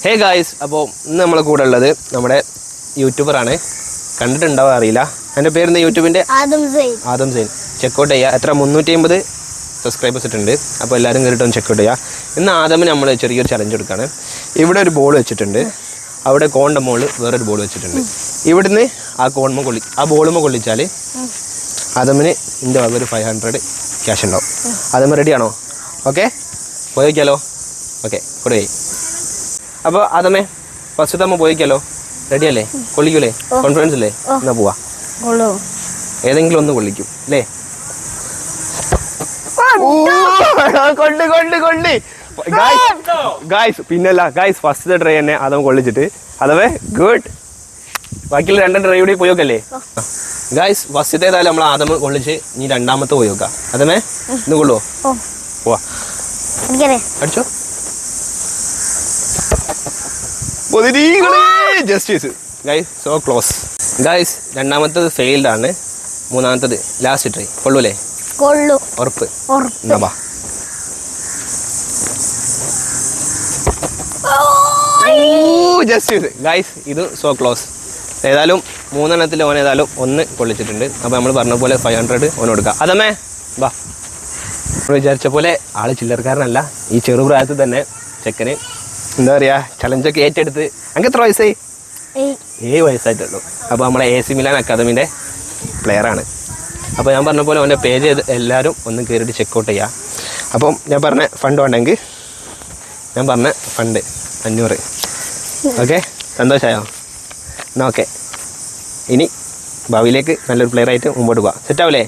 Hey guys, അപ്പോൾ ഇന്ന് നമ്മളെ കൂടെ ഉള്ളത് നമ്മുടെ യൂട്യൂബറാണ്. കണ്ടിട്ടുണ്ടാവാൻ അറിയില്ല. എൻ്റെ പേരെന്താ യൂട്യൂബിൻ്റെ? ആദം സെയിൻ. ചെക്കൗട്ട് ചെയ്യുക. എത്ര 350 സബ്സ്ക്രൈബേഴ്സ് ഇട്ടുണ്ട്. അപ്പോൾ എല്ലാവരും കയറിയിട്ടൊന്ന് ചെക്കൗട്ട് ചെയ്യുക. ഇന്ന് ആദമിന് നമ്മൾ ചെറിയൊരു ചലഞ്ച് കൊടുക്കുകയാണ്. ഇവിടെ ഒരു ബോൾ വെച്ചിട്ടുണ്ട്, അവിടെ കോണിൻ്റെ മുകളിൽ വേറൊരു ബോൾ വെച്ചിട്ടുണ്ട്. ഇവിടുന്ന് ആ ബോളുമ്മ കൊള്ളിച്ചാൽ ആദമിന് എൻ്റെ വക ഒരു 500 ക്യാഷ് ഉണ്ടാവും. ആദം റെഡിയാണോ? ഓക്കെ, പോയി വയ്ക്കാലോ. ഓക്കെ, കൂടെ പോയി. അപ്പോൾ ആദമേ, ഫസ്റ്റ് അമ്മ പോയിക്കാലോ. റെഡി അല്ലേ? കൊള്ളിക്കൂലേ? കോൺഫിഡൻസ് അല്ലേ? എന്നാ പോവാ. ഏതെങ്കിലും ഒന്ന് കൊള്ളിക്കും അല്ലേ? ഗായ്സ് പിന്നല്ല ഗായ്സ്, ഫസ്റ്റ് ട്രൈ തന്നെ അതം കൊള്ളിച്ചിട്ട്. അതവേ ഗുഡ്. ബാക്കിയുള്ള 2 ട്രൈ കൂടി പോയി നോക്കല്ലേ ഗായ്സ്. ഫസ്റ്റത്തെ ഏതായാലും നമ്മൾ ആദം കൊള്ളിച്ച് ഇനി രണ്ടാമത്തെ പോയി നോക്കാം. അതമേ ഇന്ന് കൊള്ളുവോ? പോവാ. അടിച്ചോ. Justice guys, so close guys. രണ്ടാമത്തത് ഫെയിൽഡ് ആണ്, മൂന്നാമത്തത് ലാസ്റ്റ് ട്രൈ. കൊള്ളൂലേ? ഉറപ്പ്. ജസ്റ്റിസ് ഗൈസ്, ഇത് സോ ക്ലോസ്. ഏതായാലും 3 എണ്ണത്തിൽ ഓൻ ഏതായാലും 1 കൊള്ളിച്ചിട്ടുണ്ട്. അപ്പോൾ നമ്മൾ പറഞ്ഞ പോലെ 500 ഓന് കൊടുക്കാം. അതമ്മേ വാ. നമ്മൾ വിചാരിച്ച പോലെ ആള് ചില്ലറക്കാരനല്ല. ഈ ചെറുപ്രായത്തിൽ തന്നെ ചെക്കന് എന്താ പറയുക, ചലഞ്ചൊക്കെ ഏറ്റെടുത്ത്. എനിക്ക് എത്ര വയസ്സായി? 7 വയസ്സായിട്ടുള്ളൂ. അപ്പോൾ നമ്മളെ AC മിലാൻ അക്കാദമിൻ്റെ പ്ലെയറാണ്. അപ്പോൾ ഞാൻ പറഞ്ഞ പോലെ അവൻ്റെ പേജ് എല്ലാവരും ഒന്ന് കയറിയിട്ട് ചെക്കൗട്ട് ചെയ്യുക. അപ്പം ഞാൻ പറഞ്ഞ ഫണ്ട് വേണ്ടെങ്കിൽ ഞാൻ പറഞ്ഞ ഫണ്ട് 500. ഓക്കെ, സന്തോഷമായോ? എന്നാൽ ഓക്കെ, ഇനി ഭാവിയിലേക്ക് നല്ലൊരു പ്ലെയറായിട്ട് മുമ്പോട്ട് പോവാം. സെറ്റാവില്ലേ?